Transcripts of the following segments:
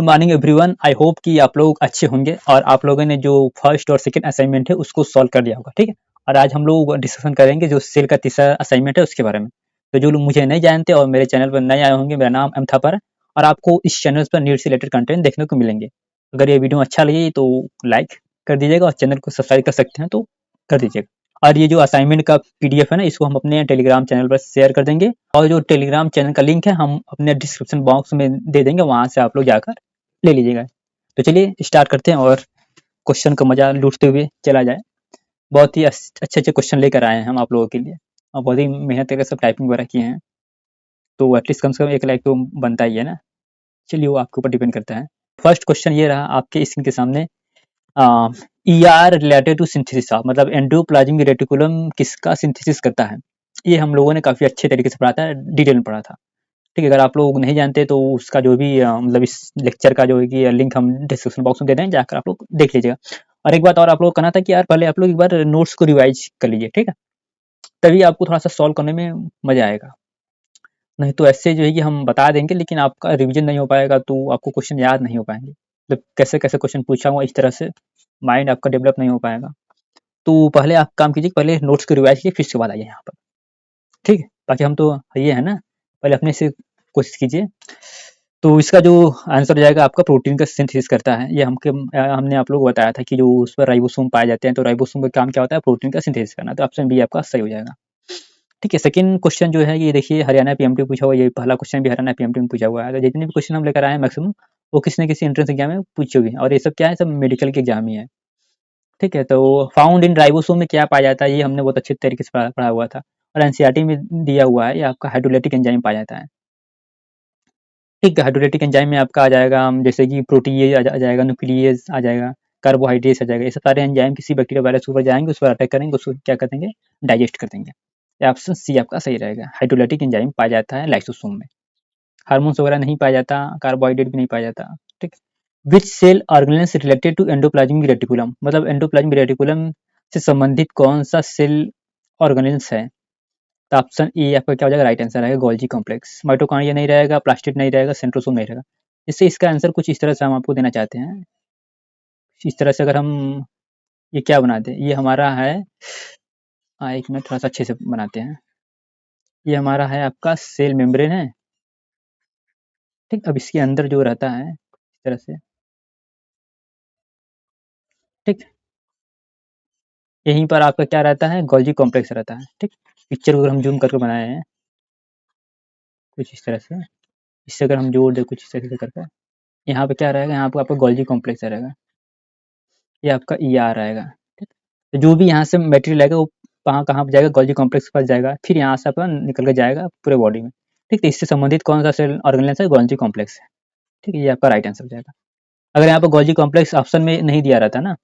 Good morning everyone. I hope कि आप लोग अच्छे होंगे और आप लोगों ने जो फर्स्ट और सेकंड असाइनमेंट है उसको सॉल्व कर लिया होगा। ठीक है, और आज हम लोग डिस्कशन करेंगे जो सेल का तीसरा असाइनमेंट है उसके बारे में। तो जो लोग मुझे नहीं जानते और मेरे चैनल पर नए आए होंगे, मेरा नाम एम थापर है और आपको इस चैनल पर नीट से रिलेटेड कंटेंट देखने को मिलेंगे। अगर ये वीडियो अच्छा लगे तो लाइक कर दीजिएगा और चैनल को सब्सक्राइब कर सकते हैं तो कर दीजिएगा। और ये जो असाइनमेंट का पीडीएफ है ना, इसको हम अपने टेलीग्राम चैनल पर शेयर कर देंगे और जो टेलीग्राम चैनल का लिंक है हम अपने डिस्क्रिप्शन बॉक्स में दे देंगे, वहां से आप लोग जाकर ले लीजिएगा। तो चलिए स्टार्ट करते हैं और क्वेश्चन का मजा लूटते हुए चला जाए। बहुत ही अच्छे अच्छे क्वेश्चन लेकर आए हैं हम आप लोगों के लिए और बहुत ही मेहनत करके सब टाइपिंग वगैरह किए हैं, तो एटलीस्ट कम से कम 1 लाइक तो बनता ही है ना। चलिए वो आपके ऊपर डिपेंड करता है। फर्स्ट क्वेश्चन ये रहा आपके स्क्रीन के सामने। E R related to synthesis of, मतलब एंडोप्लाज्मिक रेटिकुलम किसका सिंथेसिस करता है। ये हम लोगों ने काफी अच्छे तरीके से पढ़ा था, डिटेल में पढ़ा था। ठीक है, अगर आप लोग नहीं जानते तो उसका जो भी मतलब इस लेक्चर का जो है कि लिंक हम डिस्क्रिप्शन बॉक्स में दे दें, जाकर आप लोग देख लीजिएगा। और एक बात और आप लोग करना था कि यार पहले आप लोग एक बार नोट्स को रिवाइज कर लीजिए, ठीक है, तभी आपको थोड़ा सा सॉल्व करने में मजा आएगा। नहीं तो ऐसे जो है कि हम बता देंगे लेकिन आपका रिवीजन नहीं हो पाएगा तो आपको क्वेश्चन याद नहीं हो पाएंगे, मतलब कैसे कैसे क्वेश्चन पूछा हुआ इस तरह से माइंड आपका डेवलप नहीं हो पाएगा। तो पहले आप काम कीजिए, पहले नोट्स को रिवाइज कीजिए फिर उसके बाद आइए यहाँ पर। ठीक है, बाकी हम तो ये है ना, पहले अपने से कोशिश कीजिए। तो इसका जो आंसर हो जाएगा आपका प्रोटीन का सिंथेसिस करता है। ये हमने आप लोग को बताया था कि जो उस पर राइबोसोम पाए जाते हैं, तो राइबोसोम का काम क्या होता है, प्रोटीन का सिंथेसिस करना। तो ऑप्शन बी आपका सही हो जाएगा। ठीक है, सेकंड क्वेश्चन जो है ये देखिए हरियाणा पीएमटी पूछा हुआ है। ये पहला क्वेश्चन भी हरियाणा पीएमटी में पूछा हुआ है। तो जितने भी क्वेश्चन हम लेकर आए हैं मैक्सिमम वो किसी न किसी एंट्रेंस एग्जाम में पूछे हुए हैं और ये सब क्या है, सब मेडिकल के एग्जाम ही है। ठीक है, तो फाउंड इन राइबोसोम में क्या पाया जाता है, ये हमने बहुत अच्छे तरीके से पढ़ा हुआ था और एनसीईआरटी में दिया हुआ है। ये आपका हाइड्रोलाइटिक एंजाइम पाया जाता है। ठीक है, हाइड्रोलाइटिक एंजाइम में आपका आ जाएगा जैसे कि प्रोटीएज आ जाएगा, न्यूक्लियस आ जाएगा, कार्बोहाइड्रेट्स आ जाएगा। ये सब सारे एंजाइम किसी बैक्टीरिया वायरस के ऊपर जाएंगे, उस पर अटैक करेंगे, उसको क्या कर देंगे, डाइजेस्ट कर देंगे। ये ऑप्शन सी आपका सही रहेगा। हाइड्रोलाइटिक एंजाइम पाया जाता है लाइसोसोम में। हार्मोन्स वगैरह नहीं पाया जाता, कार्बोहाइड्रेट भी नहीं पाया जाता। ठीक, which cell organelles related to endoplasmic reticulum, मतलब एंडोप्लाज्मिक रेटिकुलम से संबंधित कौन सा सेल ऑर्गेनेल्स है। तो ऑप्शन ए आपका क्या हो जाएगा, राइट आंसर रहेगा गोल्जी कॉम्प्लेक्स। माइटोकॉन्ड्रिया नहीं रहेगा, प्लास्टिड नहीं रहेगा, सेंट्रोसोम नहीं रहेगा। इससे इसका आंसर कुछ इस तरह से हम आपको देना चाहते हैं। इस तरह से अगर हम ये क्या बना दें, ये हमारा है, एक मिनट थोड़ा सा अच्छे से बनाते हैं। ये हमारा है आपका सेल मेम्ब्रेन है। ठीक, अब इसके अंदर जो रहता है इस तरह से, ठीक, यहीं पर आपका क्या रहता है, गोल्जी कॉम्प्लेक्स रहता है। ठीक, पिक्चर को अगर हम जूम करके बनाए हैं कुछ इस तरह से, इससे अगर हम जोड़ दें कुछ इस तरह से करके, यहाँ पे क्या रहेगा, यहाँ पे आपका गोल्जी कॉम्प्लेक्स रहेगा। ये आपका ई आर आएगा। ठीक, तो जो भी यहाँ से मटेरियल आएगा वो कहाँ पे जाएगा, गोल्जी कॉम्प्लेक्स के पास जाएगा, फिर यहाँ से आपका निकल के जाएगा पूरे बॉडी में। ठीक, तो इससे संबंधित कौन सा सेल ऑर्गेनेल्स है, गोल्जी कॉम्प्लेक्स है। ठीक है, ये आपका राइट आंसर हो जाएगा। अगर यहाँ पे गोल्जी कॉम्प्लेक्स ऑप्शन में नहीं दिया रहता ना,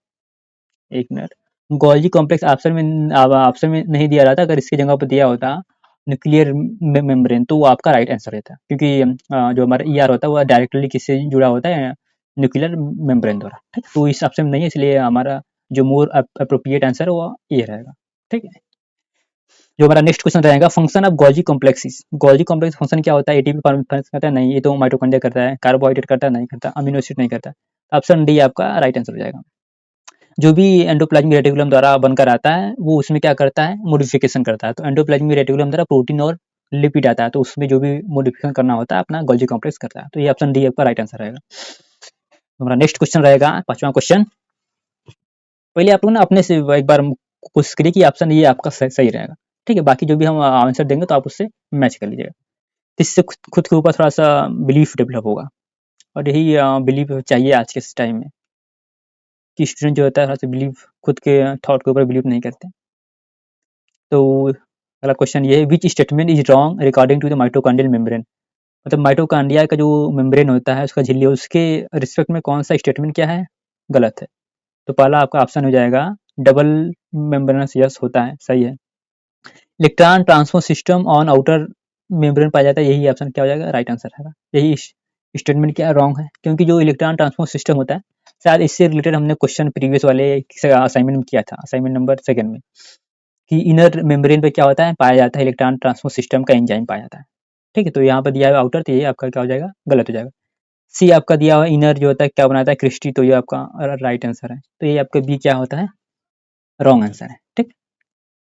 एक मिनट, गोल्जी कॉम्प्लेक्स ऑप्शन में नहीं दिया रहता, अगर इसकी जगह पर दिया होता न्यूक्लियर मेम्ब्रेन, तो वो आपका राइट आंसर रहता, क्योंकि जो हमारा ई आर होता है वो डायरेक्टली किससे जुड़ा होता है, न्यूक्लियर मेम्ब्रेन द्वारा। ठीक, तो इस ऑप्शन में नहीं है, इसलिए हमारा जो मोर अप्रोप्रिएट आंसर है वो ये रहेगा। ठीक है, जो हमारा नेक्स्ट क्वेश्चन रहेगा, function of Golgi complexes. Golgi complex function क्या होता है, एटीपी फंक्शन करता है, नहीं, ये तो माइटोकॉन्ड्रिया करता है, कार्बोहाइड्रेट करता है, नहीं करता, अमीनो एसिड नहीं करता। ऑप्शन डी आपका राइट आंसर हो जाएगा। जो भी एंडोप्लाज्मिक रेटिकुलम द्वारा बनकर आता है वो उसमें क्या करता है, मॉडिफिकेशन करता है। तो एंडोप्लाज्मिक रेटिकुलम द्वारा प्रोटीन और लिपिड आता है, तो उसमें जो भी मॉडिफिकेशन करना होता है अपना गोल्जी कॉम्प्लेक्स करता है। तो ये ऑप्शन डी आपका राइट आंसर रहेगा। हमारा नेक्स्ट क्वेश्चन रहेगा, पांचवा क्वेश्चन। पहले आप लोग ना अपने से एक बार कोशिश करिए कि ऑप्शन ये आपका सही रहेगा। ठीक है, बाकी जो भी हम आंसर देंगे तो आप उससे मैच कर लीजिएगा। इससे खुद के ऊपर थोड़ा सा बिलीफ डेवलप होगा और यही बिलीफ चाहिए आज के टाइम में, कि स्टूडेंट जो होता है थोड़ा सा बिलीव, खुद के थॉट के ऊपर बिलीव नहीं करते। तो अगला क्वेश्चन ये है, which statement is wrong regarding to the mitochondrial membrane, मतलब माइटोकॉन्ड्रिया का जो मेम्ब्रेन होता है उसका झिल्ली, उसके रिस्पेक्ट में कौन सा स्टेटमेंट क्या है, गलत है। तो पहला आपका ऑप्शन हो जाएगा डबल मेम्ब्रेनस, यस होता है, सही है। Electron transport system on outer membrane पाया जाता है, यही ऑप्शन क्या हो जाएगा, राइट आंसर है। यही स्टेटमेंट क्या रॉन्ग है, क्योंकि जो इलेक्ट्रॉन ट्रांसपोर्ट सिस्टम होता है, शायद इससे रिलेटेड हमने क्वेश्चन प्रीवियस वाले असाइनमेंट में किया था, असाइनमेंट नंबर 2 में, कि इनर मेम्ब्रेन पे क्या होता है, पाया जाता है इलेक्ट्रॉन ट्रांसपोर्ट सिस्टम का एंजाइम पाया जाता है। ठीक है, तो यहाँ पर दिया है आउटर, तो ये आपका क्या हो जाएगा, गलत हो जाएगा। सी आपका दिया हुआ इनर जो होता है क्या बनाता है, क्रिस्टी, तो ये आपका राइट आंसर है। तो ये आपका बी क्या होता है, रॉन्ग आंसर है। ठीक,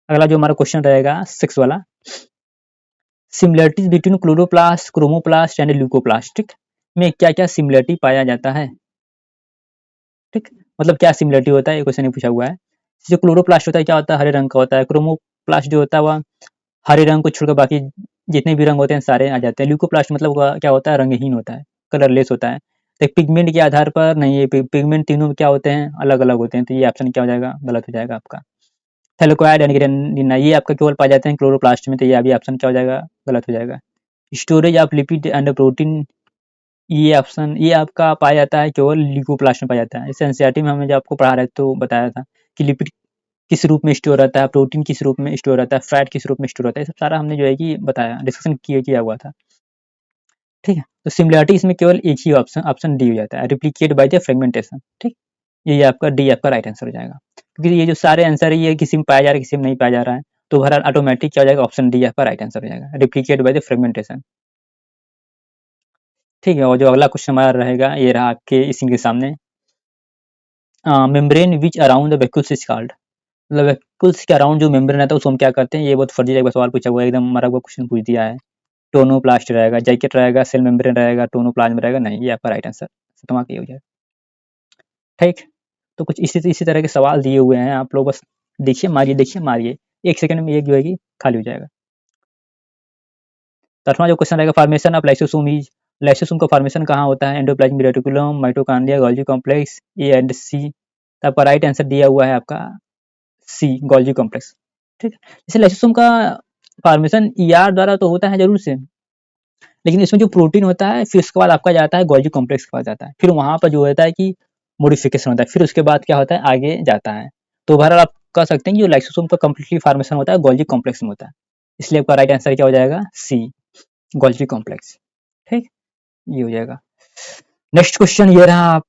अगला जो हमारा क्वेश्चन रहेगा 6 वाला, similarities between chloroplast, chromoplast and leucoplast, ठीक, में क्या क्या सिमिलरिटी पाया जाता है। ठीक, मतलब क्या सिमिलरिटी होता है, ये क्वेश्चन पूछा हुआ है। जो क्लोरोप्लास्ट होता है क्या होता है, हरे रंग का होता है। क्रोमोप्लास्ट जो होता है वह हरे रंग को छोड़कर बाकी जितने भी रंग होते हैं सारे आ जाते हैं। ल्यूकोप्लास्ट मतलब क्या होता है, रंगहीन होता है, कलरलेस होता है। तो पिगमेंट के आधार पर नहीं, ये पिगमेंट तीनों क्या होते हैं, अलग अलग होते हैं। तो ये ऑप्शन क्या हो जाएगा, गलत हो जाएगा आपका। थैलेकोइड एंड ग्रेनुलिना ये आपका केवल पाए जाते हैं क्लोरोप्लास्ट में, तो ये भी ऑप्शन क्या हो जाएगा, गलत हो जाएगा। Storage of lipid and protein, ये ऑप्शन ये आपका पाया जाता है केवल ल्यूकोप्लास्ट में पाया जाता है। इस एनसीईआरटी में हमने जब आपको पढ़ा रहे तो बताया था कि लिपिड किस रूप में स्टोर रहता है, प्रोटीन किस रूप में स्टोर रहता है, फैट किस रूप में स्टोर रहता है, ये सब सारा हमने जो है कि बताया, डिस्कशन किया हुआ था। ठीक है, तो सिमिलरिटी इसमें केवल एक ही ऑप्शन ऑप्शन डी हो जाता है, रिप्लिकेट बाय द फ्रेगमेंटेशन। ठीक, ये आपका डी आपका राइट आंसर हो जाएगा, क्योंकि ये जो सारे आंसर है ये किसी में पाया जा रहा है, किसी में नहीं पाया जा रहा है, तो ओवरऑल ऑटोमेटिक क्या हो जाएगा, ऑप्शन डी आपका राइट आंसर हो जाएगा, रिप्लिकेट बाय द फ्रेगमेंटेशन। ठीक है, और जो अगला क्वेश्चन हमारा रहेगा ये रहा आपके इसी के सामने, membrane which around the vacuoles is called, मतलब वैक्यूल्स के अराउंड जो मेम्ब्रेन रहता है उसको हम क्या करते हैं, ये बहुत फर्जी टाइप का सवाल पूछा हुआ है, एकदम मरा हुआ क्वेश्चन पूछ दिया है। टोनोप्लास्ट रहेगा, जैकेट रहेगा, सेल मेम्ब्रेन रहेगा, टोनोप्लाज्म रहेगा, नहीं ये आपका राइट आंसर तुम्हारा ये हो जाएगा। ठीक, तो कुछ इसी तरह के सवाल दिए हुए हैं, आप लोग बस देखिए मारिए, 1 सेकंड में एक जो है कि खाली हो जाएगा। तो 8वां जो क्वेश्चन रहेगा, formation of lysosome is, lysosome का फॉर्मेशन कहाँ होता है, endoplasmic reticulum, mitochondria, Golgi complex, A and C. तो आपका राइट आंसर दिया हुआ है आपका सी, गोल्गी कॉम्प्लेक्स। ठीक है, जैसे लाइसोसोम का फॉर्मेशन ईआर द्वारा तो होता है जरूर से, लेकिन इसमें जो प्रोटीन होता है फिर उसके बाद आपका जाता है गोल्गी कॉम्प्लेक्स के पास जाता है, फिर वहां पर जो होता है कि मॉडिफिकेशन होता है, फिर उसके बाद क्या होता है आगे जाता है। तो ओवरऑल आप कह सकते हैं कि जो लाइसोसोम का कंप्लीटली फॉर्मेशन होता है गोल्गी कॉम्प्लेक्स में होता है, इसलिए आपका राइट आंसर क्या हो जाएगा, सी, गोल्गी कॉम्प्लेक्स। ठीक, ये हो जाएगा। नेक्स्ट क्वेश्चन ये रहा,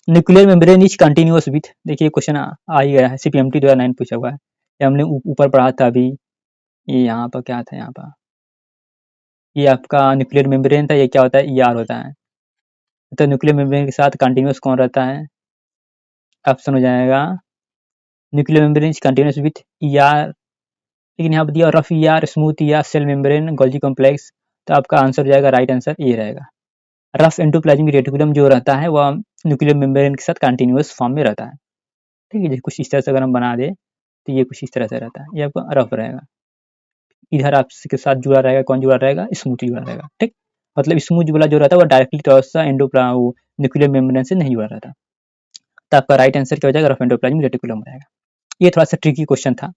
nuclear membrane is continuous with, देखिए क्वेश्चन आ ही गया है, सीपीएमटी 2009 पूछा हुआ है, ये हमने ऊपर पढ़ा था अभी। ये यहाँ पर क्या था, यहाँ पर ये आपका न्यूक्लियर मेम्ब्रेन था, ये क्या होता है, ईआर होता है। तो न्यूक्लियर मेम्ब्रेन के साथ कंटिन्यूअस कौन रहता है, ऑप्शन हो जाएगा nuclear membrane is continuous with ER, लेकिन यहाँ पर दिया rough ER, smooth ER, cell membrane, Golgi complex. तो आपका आंसर हो जाएगा, राइट आंसर ये रहेगा, रफ एंडोप्लाज्मिक रेटिकुलम जो रहता है वह न्यूक्लियर मेम्ब्रेन के साथ कंटिन्यूअस फॉर्म में रहता है। ठीक है, कुछ इस तरह से अगर हम बना दे तो ये कुछ इस तरह से रहता है, ये आपका रफ रहेगा। इधर आपके साथ जुड़ा रहेगा, कौन जुड़ा रहेगा, स्मूथ जुड़ा रहेगा। ठीक, मतलब स्मूथ वाला जो रहता है वो डायरेक्टली तौर से न्यूक्लियर मेम्ब्रेन से नहीं जुड़ा रहता। तो आपका राइट आंसर क्या हो जाएगा, रफ एंडोप्लाज्मिक रेटिकुलम रहेगा। ये थोड़ा सा ट्रिकी क्वेश्चन था,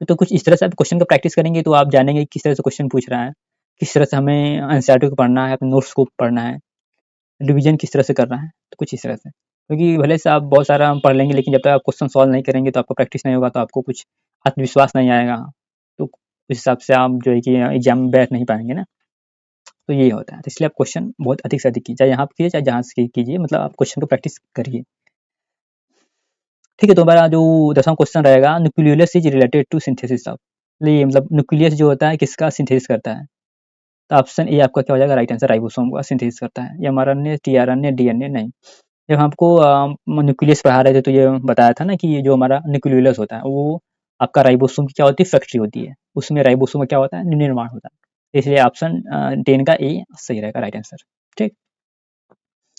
तो कुछ इस तरह से आप क्वेश्चन का प्रैक्टिस करेंगे तो आप जानेंगे किस तरह से क्वेश्चन पूछ रहा है, किस तरह से हमें एनसीईआरटी को पढ़ना है, अपने नोट्स को पढ़ना है, रिवीजन किस तरह से करना है, तो कुछ इस तरह से। क्योंकि भले से आप बहुत सारा पढ़ लेंगे, लेकिन जब तक आप क्वेश्चन सॉल्व नहीं करेंगे तो आपका प्रैक्टिस नहीं होगा, तो आपको कुछ आत्मविश्वास नहीं आएगा, तो उस हिसाब से आप जो है कि एग्जाम में बैठ नहीं पाएंगे ना। तो ये होता है, तो इसलिए आप क्वेश्चन बहुत अधिक से अधिक कीजिए, चाहे यहाँ कीजिए चाहे जहाँ से कीजिए, मतलब आप क्वेश्चन को प्रैक्टिस करिए। ठीक है, तो हमारा जो 10वां क्वेश्चन रहेगा, nucleolus is related to synthesis of, ये मतलब न्यूक्लियस जो होता है किसका सिंथेसिस करता है। तो ऑप्शन ए आपका क्या हो जाएगा, राइट आंसर, राइबोसोम का सिंथेसिस करता है, या एमआरएनए, टीआरएनए, डीएनए नहीं। जब हमको न्यूक्लियस पढ़ा रहे थे तो ये बताया था ना कि ये जो हमारा न्यूक्लियोलस होता है वो आपका राइबोसोम की क्या होती है, फैक्ट्री होती है, उसमें राइबोसोम का क्या होता है, निर्माण होता है। इसलिए ऑप्शन 10 का ए सही रहेगा, राइट आंसर। ठीक,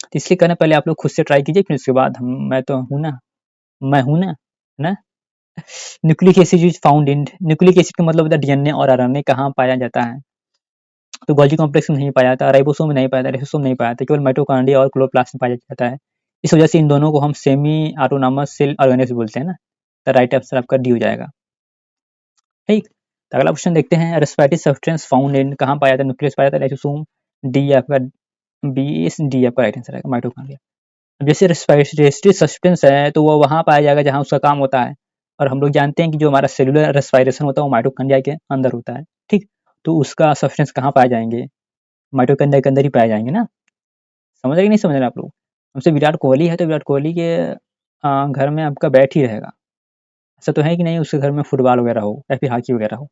तो इसलिए कहना पहले आप लोग खुद से ट्राई कीजिए, फिर उसके बाद हम मैं तो हूँ ना, मैं हूँ ना। Nucleic acid is found in, nucleic acid का मतलब होता है डीएनए और आरएनए कहाँ पाया जाता है, तो गोल्गी कॉम्प्लेक्स में नहीं पाया जाता, राइबोसोम में नहीं पाया जाता, लाइसोसोम नहीं पाया जाता, केवल माइटोकॉन्ड्रिया और क्लोरोप्लास्ट में पाया जाता है। इस वजह से इन दोनों को हम सेमी ऑटोनॉमस सेल ऑर्गेनेल्स बोलते हैं ना। तो राइट आंसर आपका डी हो जाएगा। ठीक, तो अगला क्वेश्चन देखते हैं, रेस्पिरेटरी सब्सटेंस फाउंड इन कहाँ पाया जाता है, न्यूक्लियस पाया जाता है, लाइसोसोम, डी आपका बी, इस डी आपका राइट आंसर आएगा, माइटोकॉन्ड्रिया। अब जैसे रेस्पिरेटरी सब्सटेंस है तो वो वहाँ पाया जाएगा जहाँ उसका काम होता है, और हम लोग जानते हैं कि जो हमारा सेलुलर रेस्पिरेशन होता है वो माइटोकॉन्ड्रिया के अंदर होता है। ठीक, तो उसका सब्सटेंस कहाँ पाए जाएंगे, माइटोकॉन्ड्रिया के अंदर ही पाए जाएंगे ना। समझ रहे कि नहीं समझ रहे आप लोग। हमसे विराट कोहली है तो विराट कोहली के घर में आपका बैट ही रहेगा, ऐसा तो है कि नहीं उसके घर में फुटबॉल वगैरह हो या फिर हॉकी वगैरह हो,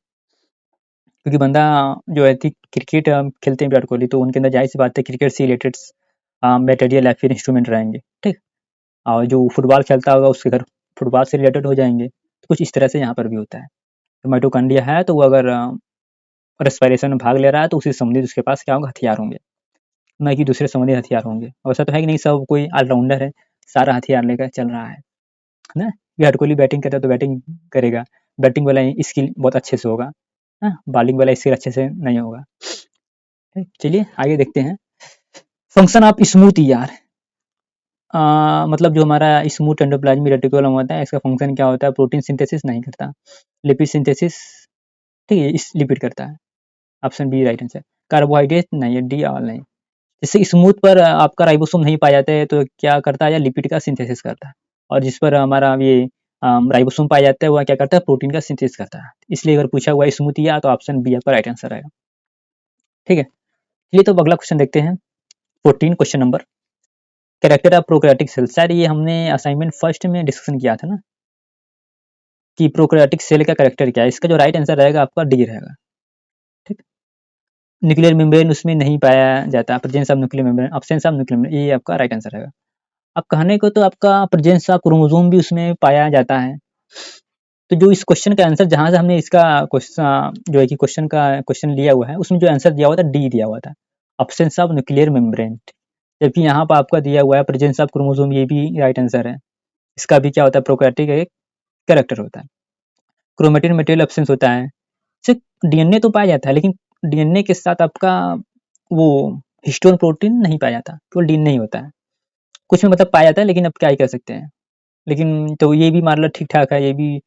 क्योंकि बंदा जो है क्रिकेट खेलते हैं विराट कोहली, तो उनके अंदर जाहिर सी बात है क्रिकेट से रिलेटेड मटेरियल या फिर इंस्ट्रूमेंट रहेंगे, ठीक। और जो फुटबॉल खेलता होगा उसके घर फुटबॉल से रिलेटेड हो जाएंगे, तो कुछ इस तरह से यहाँ पर भी होता है। तो माइटोकॉन्ड्रिया है तो वो अगर रेस्पिरेशन में भाग ले रहा है तो उसी संबंधित उसके पास क्या होगा, हथियार होंगे, ना कि दूसरे संबंधित हथियार होंगे। वैसा तो है कि नहीं, सब कोई ऑलराउंडर है, सारा हथियार लेकर चल रहा है ना। विराट कोहली बैटिंग करता है तो बैटिंग करेगा, बैटिंग वाला स्किल बहुत अच्छे से होगा, बॉलिंग वाला स्किल अच्छे से नहीं होगा। चलिए आगे देखते हैं। फंक्शन ऑफ स्मूथ ईआर, मतलब जो हमारा स्मूथ एंडोप्लाज्मिक रेटिकुलम होता है, इसका फंक्शन क्या होता है, प्रोटीन सिंथेसिस नहीं करता, लिपिड सिंथेसिस, ठीक है, इस लिपिड करता है। Option B right answer. Carbohydrate नहीं है, डी ऑल नहीं। जैसे स्मूथ पर आपका राइबोसोम नहीं पाया जाता है तो क्या करता है, या लिपिड का सिंथेसिस करता है, और जिस पर हमारा ये राइबोसोम पाया जाता है वह क्या करता है, प्रोटीन का सिंथेसिस करता है। इसलिए अगर पूछा हुआ स्मूथ या तो ऑप्शन बी आपका राइट आंसर आएगा, ठीक है। चलिए तो अगला क्वेश्चन देखते हैं, 14 question number, character of prokaryotic cell. शायद ये हमने असाइनमेंट फर्स्ट में डिस्कशन किया था ना, कि प्रोकैरियोटिक सेल का कैरेक्टर क्या है। इसका जो राइट आंसर रहेगा आपका डी रहेगा, ठीक। न्यूक्लियर मेम्ब्रेन उसमें नहीं पाया जाता, presence of nuclear membrane, absence of nuclear membrane, ये आपका राइट आंसर रहेगा। अब कहने को तो आपका प्रेजेंस ऑफ क्रोमोसोम भी उसमें पाया जाता है। तो जो इस क्वेश्चन का आंसर, जहाँ से हमने इसका क्वेश्चन जो है कि क्वेश्चन लिया हुआ है, उसमें जो आंसर दिया हुआ था डी दिया हुआ था, अब्सेंस ऑफ न्यूक्लियर मेम्ब्रेन। जबकि यहाँ पर आपका दिया हुआ है प्रेजेंस ऑफ क्रोमोसोम, ये भी राइट आंसर है। इसका भी क्या होता है, प्रोकैरियोटिक एक कैरेक्टर होता है। क्रोमेटिन मटेरियल एब्सेंस होता है, सिर्फ डीएनए तो पाया जाता है, लेकिन डीएनए के साथ आपका वो हिस्टोन प्रोटीन नहीं पाया जाता, केवल डीएनए ही होता है। कुछ में मतलब पाया जाता है, लेकिन अब क्या ही कर सकते हैं। लेकिन तो ये भी मान लो ठीक ठाक है, ये भी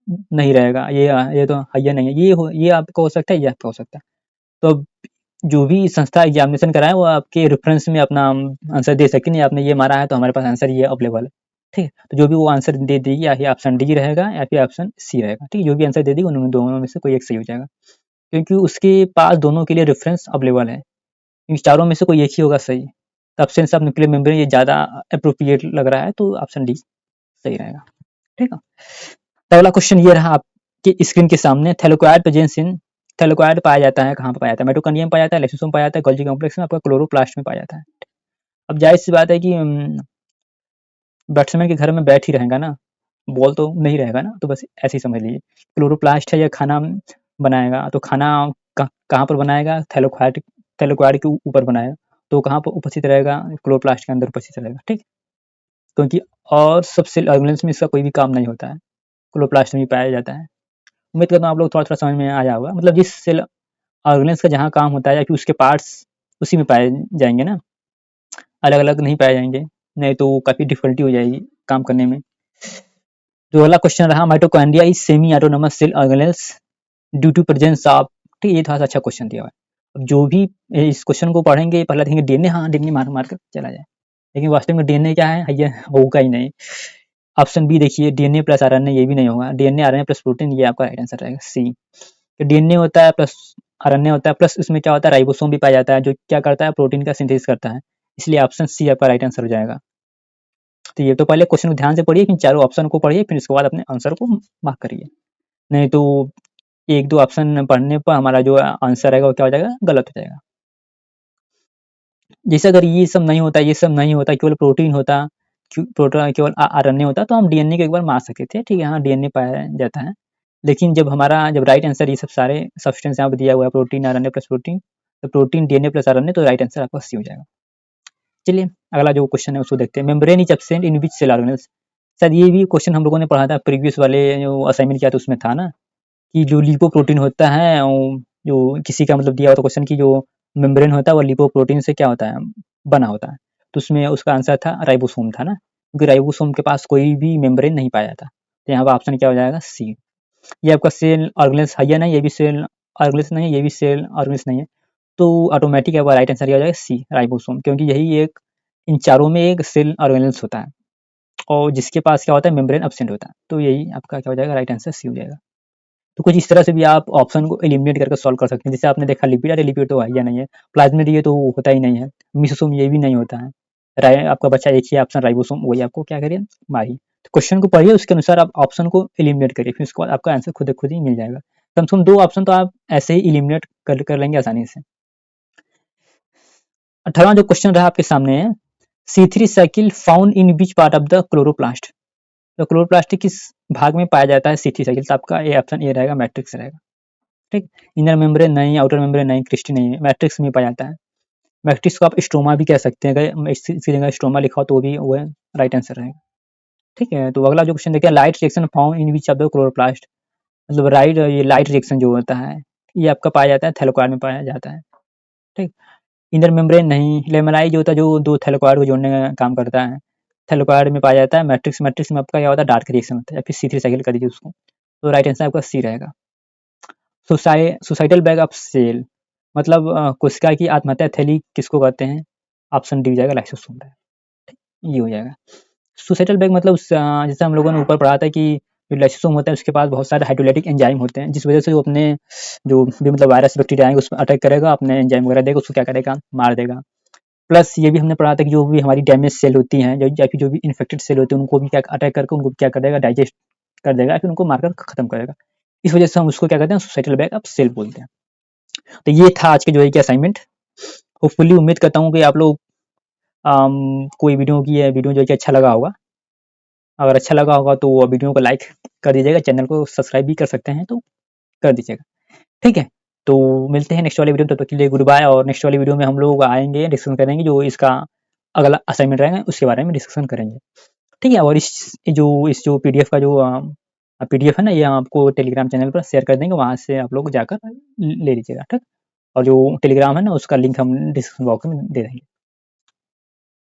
नहीं रहेगा, ये तो है नहीं है, ये आपका हो सकता है, ये आपका हो सकता है। तो अब जो भी संस्था एग्जामिनेशन कराए वो आपके रेफरेंस में अपना आंसर दे सके, नहीं आपने ये मारा है तो हमारे पास आंसर ये अवेलेबल है, ठीक है। तो जो भी वो आंसर दे देगी, या फिर ऑप्शन डी रहेगा या फिर ऑप्शन सी रहेगा, ठीक है। जो भी आंसर दे देगी उनमें दोनों में से कोई एक सही हो जाएगा, क्योंकि उसके पास दोनों के लिए रेफरेंस अवेलेबल है। इन चारों में से कोई एक ही होगा सही। तो एब्सेंस ऑफ न्यूक्लियर मेम्ब्रेन ये ज़्यादा एप्रोप्रिएट लग रहा है, तो ऑप्शन डी सही रहेगा, ठीक है। तो अगला क्वेश्चन ये रहा आपके स्क्रीन के सामने, थैलेकोइड प्रेजेंस इन, थैलेकोइड पाया जाता है कहाँ पे पाया जाता है, माइटोकॉन्ड्रिया में पाया जाता है, लाइसोसोम पाया जाता है, गोल्गी कॉम्प्लेक्स में, आपका क्लोरोप्लास्ट में पाया जाता है। अब जाहिर सी बात है कि बैट्समैन के घर में बैट ही रहेगा ना, बॉल तो नहीं रहेगा ना, तो बस ऐसे ही समझ लीजिए। क्लोरोप्लास्ट है, ये खाना बनाएगा, तो खाना कहाँ पर बनाएगा, थैलेकोइड के ऊपर बनाएगा, तो कहाँ पर उपस्थित रहेगा, क्लोरोप्लास्ट के अंदर उपस्थित रहेगा, ठीक। क्योंकि और सब सेल ऑर्गेनेल्स में इसका कोई भी काम नहीं होता है, क्लोरोप्लास्ट में ही पाया जाता है। उम्मीद करता हूँ आप लोग थोड़ा-थोड़ा समझ में आया होगा, मतलब जिस सेल ऑर्गेनेल्स का जहाँ काम होता है या फिर उसके पार्ट्स उसी में पाए जाएँगे ना, अलग-अलग नहीं पाए जाएँगे, नहीं तो काफ़ी डिफ़िकल्टी हो जाएगी काम करने में। जो अगला क्वेश्चन रहा, mitochondria is semi autonomous cell organelles due to presence of, ठीक, ये थोड़ा सा अच्छा क्वेश्चन दिया हुआ है। अब जो भी इस क्वेश्चन को पढ़ेंगे पहले देखेंगे डीएनए, हाँ डीएनए मार मार कर चला जाए, लेकिन वास्तव में डीएनए क्या है, ये होगा ही नहीं। ऑप्शन बी देखिए, डीएनए प्लस आरएनए, ये भी नहीं होगा, डीएनए आरएनए प्लस प्रोटीन, ये आपका राइट आंसर रहेगा सी। तो डीएनए होता है प्लस आरएनए होता है, प्लस उसमें क्या होता है, राइबोसोम भी पाया जाता है, जो क्या करता है, प्रोटीन का सिंथेसिस करता है। इसलिए ऑप्शन सी आपका राइट आंसर हो जाएगा। तो ये तो पहले क्वेश्चन को ध्यान से पढ़िए, फिर चारों ऑप्शन को पढ़िए, फिर उसके बाद अपने आंसर को मार्क करिए, नहीं तो 1-2 ऑप्शन पढ़ने पर हमारा जो आंसर रहेगा वो क्या हो जाएगा, गलत हो जाएगा। जैसे अगर ये सब नहीं होता, ये सब नहीं होता, केवल प्रोटीन होता, केवल आरएनए होता, तो हम डीएनए को एक बार मार सकते थे, ठीक है, हाँ डीएनए पाया जाता है। लेकिन जब राइट आंसर ये सब सारे सब्सटेंस यहाँ पे दिया हुआ है, प्रोटीन आरएनए प्लस प्रोटीन, तो प्रोटीन डीएनए प्लस आरएनए, तो राइट आंसर आपका सी हो जाएगा। चलिए अगला जो क्वेश्चन है उसको देखते हैं, membrane is absent in which cell organelles. शायद ये भी क्वेश्चन हम लोगों ने पढ़ा था प्रीवियस वाले जो असाइनमेंट किया था उसमें था ना, कि जो लिपोप्रोटीन होता है, जो किसी का मतलब दिया हुआ था क्वेश्चन की जो मेम्ब्रेन होता है वो लिपोप्रोटीन से क्या होता है, बना होता है। तो उसमें उसका आंसर था राइबोसोम था ना, क्योंकि राइबोसोम के पास कोई भी मेम्ब्रेन नहीं पाया था। तो यहाँ पर ऑप्शन क्या हो जाएगा, सी। ये आपका सेल ऑर्गेनेल्स है या नहीं, ये भी सेल ऑर्गेनेल्स नहीं है, ये भी सेल ऑर्गेनेल्स नहीं है, तो ऑटोमेटिक आपका राइट आंसर क्या हो जाएगा, सी राइबोसोम, क्योंकि यही एक इन चारों में एक सेल ऑर्गेनेल्स होता है, और जिसके पास क्या होता है, मेम्ब्रेन एब्सेंट होता है, तो यही आपका क्या हो जाएगा, राइट आंसर सी हो जाएगा। तो कुछ इस तरह से भी आप ऑप्शन को एलिमिनेट करके सॉल्व कर सकते हैं। जैसे आपने देखा लिपिड, अरे लिपिड तो है या नहीं है, प्लाज्मिड ये तो होता ही नहीं है, मिसोसोम ये भी नहीं होता है, आपका बच्चा एक ही ऑप्शन राइबोसोम, वही आपको क्या करिए मारिए। तो क्वेश्चन को पढ़िए, उसके अनुसार आप ऑप्शन को एलिमिनेट करिए, फिर उसके बाद आपका आंसर खुद ही मिल जाएगा। कम से कम 2 ऑप्शन तो आप ऐसे ही एलिमिनेट कर लेंगे आसानी से। 18वां जो क्वेश्चन रहा आपके सामने है, C3 cycle found in which part of the chloroplast? तो क्लोरोप्लास्ट के किस भाग में पाया जाता है C3 साइकिल? तो आपका ये ऑप्शन ए रहेगा, मैट्रिक्स रहेगा। ठीक, इनर मेम्ब्रेन नहीं, आउटर मेम्ब्रेन नहीं, क्रिस्टी नहीं है, मैट्रिक्स में पाया जाता है। मैट्रिक्स को आप स्ट्रोमा भी कह सकते हैं, अगर इसी जगह स्ट्रोमा लिखा हो तो भी वो है राइट आंसर रहेगा। ठीक है, तो अगला जो क्वेश्चन देखिए, light reaction found in which of the chloroplast? मतलब ये लाइट रिएक्शन जो होता है ये आपका पाया जाता है थैलेकोइड में पाया जाता है। ठीक, इनर मेम्ब्रेन नहीं, लेमेलाई जो होता है जो दो थैलेकोइड को जोड़ने का काम करता है, थैलेकोइड में पाया जाता है। मैट्रिक्स में आपका क्या होता है, डार्क रिएक्शन होता है, या फिर C3 साइकिल कर दीजिए उसको। तो राइट आंसर आपका सी रहेगा। सुसाइडल बैग ऑफ सेल, मतलब कोशिका की आत्महत्या थैली किसको कहते हैं? ऑप्शन डी हो जाएगा, लाइसोसोम रहेगा। ये हो जाएगा। सुसाइडल बैग मतलब जैसे हम लोगों ने ऊपर पढ़ा था कि जो लाइसोसोम होता है उसके पास बहुत सारे हाइड्रोलाइटिक एंजाइम होते हैं, जिस वजह से वो अपने जो भी मतलब वायरस बैक्टीरिया आएंगे उस पर अटैक करेगा, अपने एंजाइम वगैरह देगा, उसको क्या करेगा, मार देगा। प्लस ये भी हमने पढ़ा था कि जो भी हमारी डैमेज सेल होती हैं, या फिर जो भी इन्फेक्टेड सेल होती है उनको भी क्या अटैक करके उनको क्या कर देगा, डाइजेस्ट कर देगा, फिर उनको मारकर खत्म करेगा। इस वजह से हम उसको क्या कहते हैं, सुसाइडल बैग ऑफ सेल बोलते हैं। तो ये था आज के जो है कि असाइनमेंट। होपफुली उम्मीद करता हूँ कि आप लोग कोई वीडियो की है वीडियो जो है कि अच्छा लगा होगा। अगर अच्छा लगा होगा तो वीडियो को लाइक कर दीजिएगा, चैनल को सब्सक्राइब भी कर सकते हैं तो कर दीजिएगा। ठीक है, तो मिलते हैं नेक्स्ट वाले वीडियो में, तब तक के लिए गुड बाय। और नेक्स्ट वाले वीडियो में हम लोग आएंगे, डिस्कशन करेंगे जो इसका अगला असाइनमेंट रहेगा उसके बारे में डिस्कशन करेंगे। ठीक है, और इस जो पीडीएफ का जो पीडीएफ है ना, ये आपको टेलीग्राम चैनल पर शेयर कर देंगे, वहाँ से आप लोग जाकर ले लीजिएगा। ठीक, और जो टेलीग्राम है ना उसका लिंक हम डिस्क्रिप्शन बॉक्स में दे देंगे।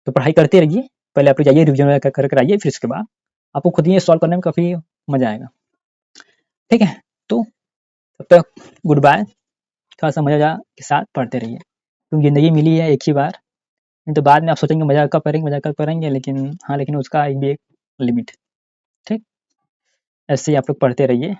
तो पढ़ाई करते रहिए, पहले आप लोग जाइए रिविजन कर आइए, फिर उसके बाद आपको खुद ही सॉल्व करने में काफ़ी मज़ा आएगा। ठीक है, तो तब तक गुड बाय। थोड़ा सा मज़ा के साथ पढ़ते रहिए, क्योंकि ज़िंदगी मिली है एक ही बार, नहीं तो बाद में आप सोचेंगे मज़ा कब करेंगे, लेकिन हाँ, लेकिन उसका भी एक लिमिट। ठीक, ऐसे ही आप लोग पढ़ते रहिए।